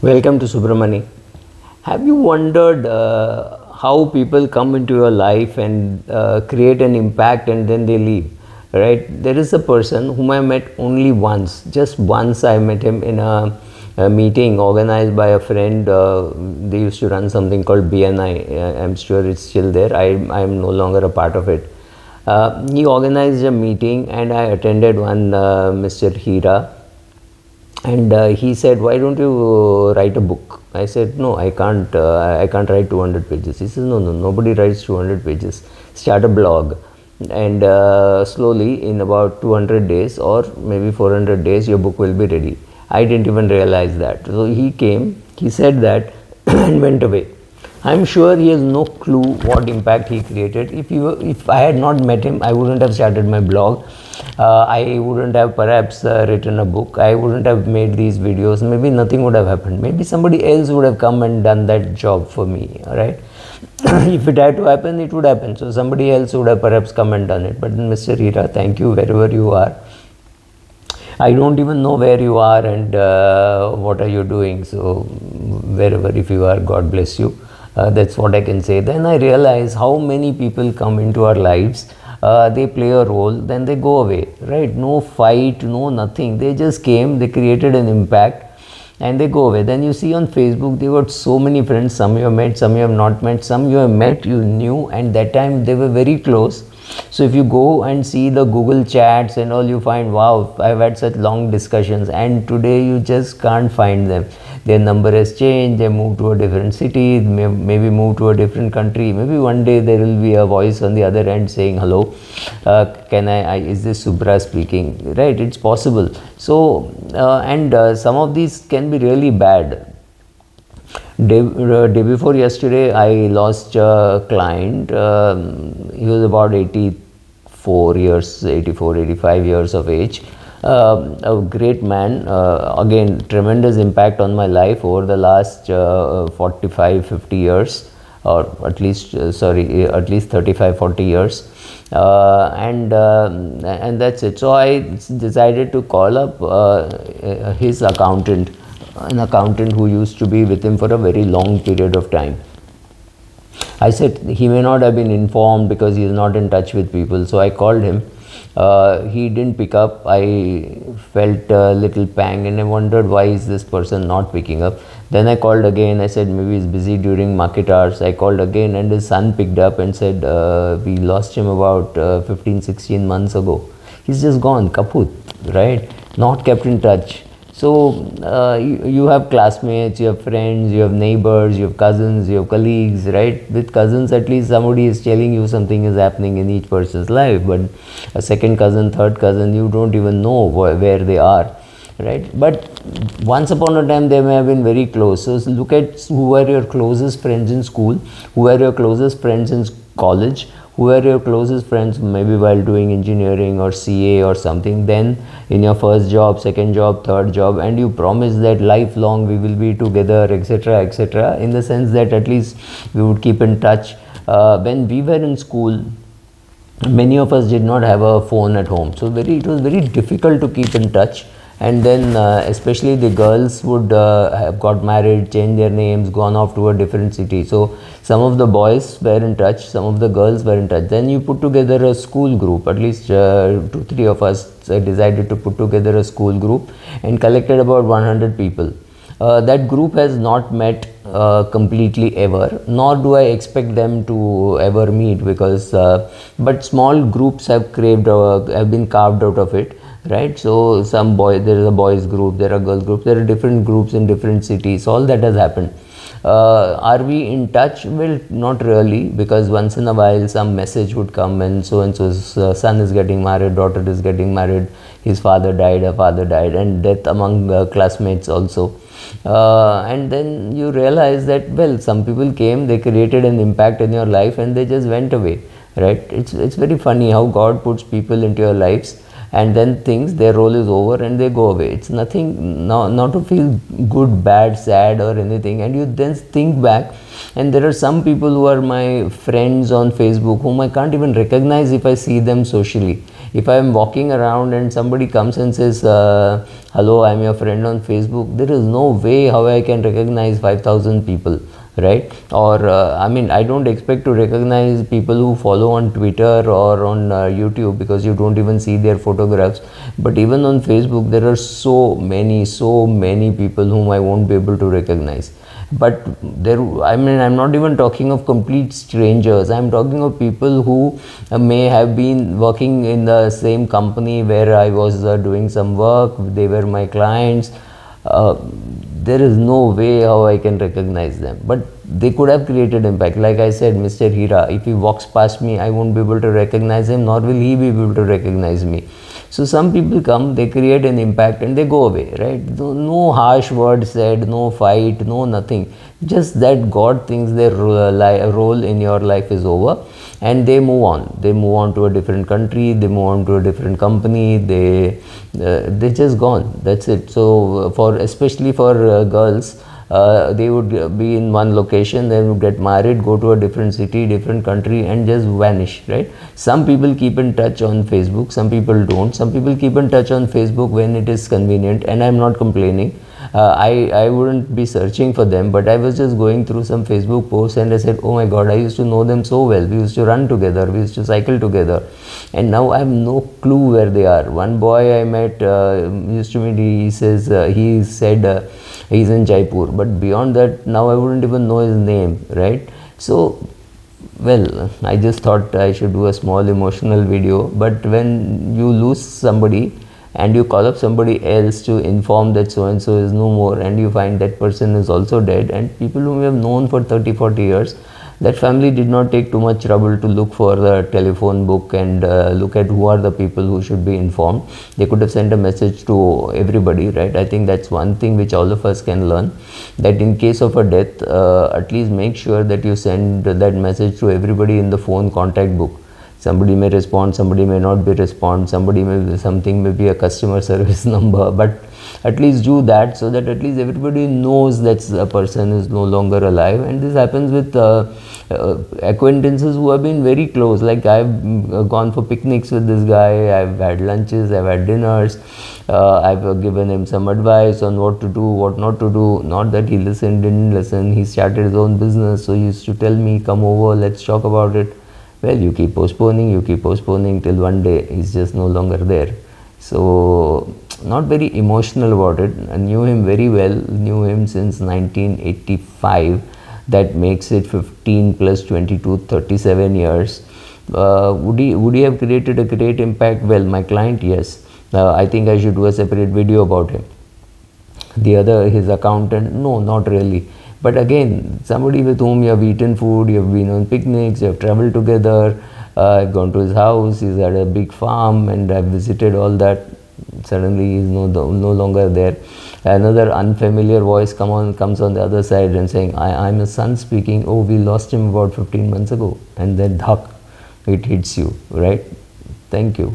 Welcome to Subramani. Have you wondered how people come into your life and create an impact and then they leave? Right? There is a person whom I met only once. Just once I met him in a meeting organized by a friend. They used to run something called BNI. I'm sure it's still there. I am no longer a part of it. He organized a meeting and I attended one, Mr. Hira, and he said, why don't you write a book? I said, no, I can't write 200 pages. He says, no, nobody writes 200 pages. Start a blog, and slowly in about 200 days or maybe 400 days your book will be ready. I didn't even realize that. So he came, he said that and went away. I'm sure he has no clue what impact he created. If I had not met him, I wouldn't have started my blog. I wouldn't have perhaps written a book. I wouldn't have made these videos. Maybe nothing would have happened. Maybe somebody else would have come and done that job for me. All right. If it had to happen, it would happen. So somebody else would have perhaps come and done it. But Mr. Hira, thank you wherever you are. I don't even know where you are and what are you doing. So wherever if you are, God bless you. That's what I can say. Then I realize how many people come into our lives. They play a role, then they go away, right? No fight, no nothing. They just came, they created an impact, and they go away. Then you see on Facebook, they got so many friends. Some you have met, some you have not met, some you have met, you knew, and that time they were very close. So if you go and see the Google chats and all, you find, wow, I've had such long discussions, and today you just can't find them. Their number has changed, they moved to a different city, maybe moved to a different country. Maybe one day there will be a voice on the other end saying, hello, is this Subra speaking? Right, it's possible. So, some of these can be really bad. Day before yesterday, I lost a client. He was about 84 years, 84, 85 years of age. A great man, again, tremendous impact on my life over the last 45, 50 years, or at least, at least 35, 40 years. And that's it. So I decided to call up his accountant, an accountant who used to be with him for a very long period of time. I said he may not have been informed because he is not in touch with people. So I called him. He didn't pick up. I felt a little pang and I wondered, why is this person not picking up? Then I called again. I said maybe he's busy during market hours. I called again and his son picked up and said we lost him about 15, 16 months ago. He's just gone, kaput, right? Not kept in touch. So you have classmates, you have friends, you have neighbors, you have cousins, you have colleagues, right? With cousins, at least somebody is telling you something is happening in each person's life. But a second cousin, third cousin, you don't even know where they are, right? But once upon a time, they may have been very close. So look at who are your closest friends in school, who are your closest friends in college, who are your closest friends maybe while doing engineering or CA or something, then in your first job, second job, third job, and you promise that lifelong we will be together, etc., in the sense that at least we would keep in touch. When we were in school, many of us did not have a phone at home, so it was very difficult to keep in touch. And then especially the girls would have got married, changed their names, gone off to a different city. So some of the boys were in touch, some of the girls were in touch. Then you put together a school group. At least 2-3 of us decided to put together a school group and collected about 100 people. That group has not met completely ever, nor do I expect them to ever meet, because but small groups have been carved out of it. Right, so there is a boys group, there are girls groups, there are different groups in different cities. All that has happened. Are we in touch? Well, not really, because once in a while some message would come and so's son is getting married, daughter is getting married, his father died, her father died, and death among classmates also. And then you realize that, well, some people came, they created an impact in your life and they just went away. Right, it's very funny how God puts people into your lives, and then their role is over and they go away. It's nothing, not to feel good, bad, sad or anything. And you then think back, and there are some people who are my friends on Facebook whom I can't even recognize if I see them socially. If I am walking around and somebody comes and says, hello, I am your friend on Facebook, there is no way how I can recognize 5,000 people, right? Or I mean, I don't expect to recognize people who follow on Twitter or on YouTube, because you don't even see their photographs. But even on Facebook, there are so many people whom I won't be able to recognize. But there, I mean, I'm not even talking of complete strangers. I'm talking of people who may have been working in the same company where I was doing some work. They were my clients. There is no way how I can recognize them, but they could have created impact. Like I said, Mr. Hira, if he walks past me, I won't be able to recognize him, nor will he be able to recognize me. So some people come, they create an impact and they go away, right? No harsh word said, no fight, no nothing. Just that God thinks their role in your life is over, and they move on. They move on to a different country, they move on to a different company, they just gone. That's it. So especially for girls, they would be in one location, then would get married, go to a different city, different country, and just vanish, right? Some people keep in touch on Facebook, some people don't. Some people keep in touch on Facebook when it is convenient, and I'm not complaining. I wouldn't be searching for them, but I was just going through some Facebook posts and I said, oh my God, I used to know them so well. We used to run together, we used to cycle together, and now I have no clue where they are. One boy I met, used to meet, he said he's in Jaipur, but beyond that, now I wouldn't even know his name, right? So, well, I just thought I should do a small emotional video. But when you lose somebody and you call up somebody else to inform that so and so is no more, and you find that person is also dead, and people whom you have known for 30-40 years, that family did not take too much trouble to look for the telephone book and look at who are the people who should be informed. They could have sent a message to everybody, right? I think that's one thing which all of us can learn, that in case of a death, at least make sure that you send that message to everybody in the phone contact book. Somebody may respond, somebody may not be respond, something may be a customer service number, but at least do that, so that at least everybody knows that a person is no longer alive. And this happens with acquaintances who have been very close. Like I've gone for picnics with this guy, I've had lunches, I've had dinners, I've given him some advice on what to do, what not to do. Not that he listened, didn't listen. He started his own business, so he used to tell me, come over, let's talk about it. Well, you keep postponing till one day he's just no longer there. So not very emotional about it. I knew him very well, knew him since 1985. That makes it 15 plus 22, 37 years. Would he have created a great impact? Well, my client, yes. I think I should do a separate video about him. The other, his accountant, no, not really. But again, somebody with whom you have eaten food, you have been on picnics, you have traveled together, I've gone to his house, he's had a big farm, and I've visited all that. Suddenly he's no longer there. Another unfamiliar voice comes on the other side and saying, I'm his son speaking. Oh, we lost him about 15 months ago. And then dhak, it hits you, right? Thank you.